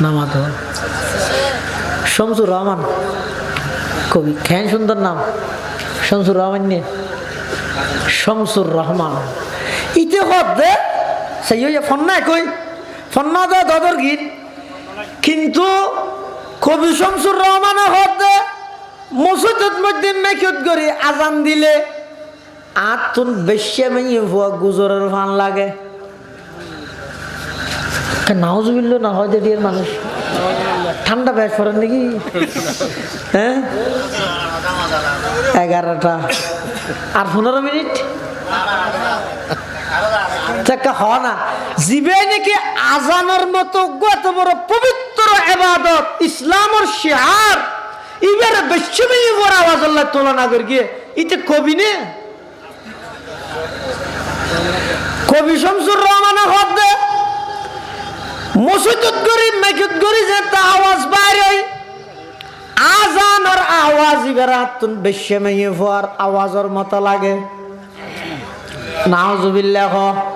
নাম তো শামসুর রহমান কবি, খেন সুন্দর নাম শামসুর রহমান নিয়ে, শামসুর রহমান ইতে হদে সেই ফন্না কই ফন্না দে দদর গীত, কিন্তু কবি শামসুর রহমান হদে মসজিদের মধ্যে মেকুত করি আজান দিলে আতুন বেশি মেয়ে ভুয়া গুজরের ফান লাগে। নাউজুবিল্লাহ না হয় দেড় মানুষ ঠান্ডা ব্যাস করেন নাকি? হ্যাঁ 11টা আর 15 মিনিট হয় না। জিবে নাকি আজানের মতো এত বড় পবিত্র ইবাদত ইসলামের শিয়ার এবারে বেশি মেয়ে বড় আওয়াজ আল্লাহ তুলনা করে গিয়ে ইতে কবি নে কবি শামসুর রহমান হদে মসজিদত গরি মেকুত গরি যে তা আওয়াজ বাইরে আজানের আওয়াজ বেরাতুন বেশি মেয়ে ভর আওয়াজের মতো লাগে। নাউজুবিল্লাহ।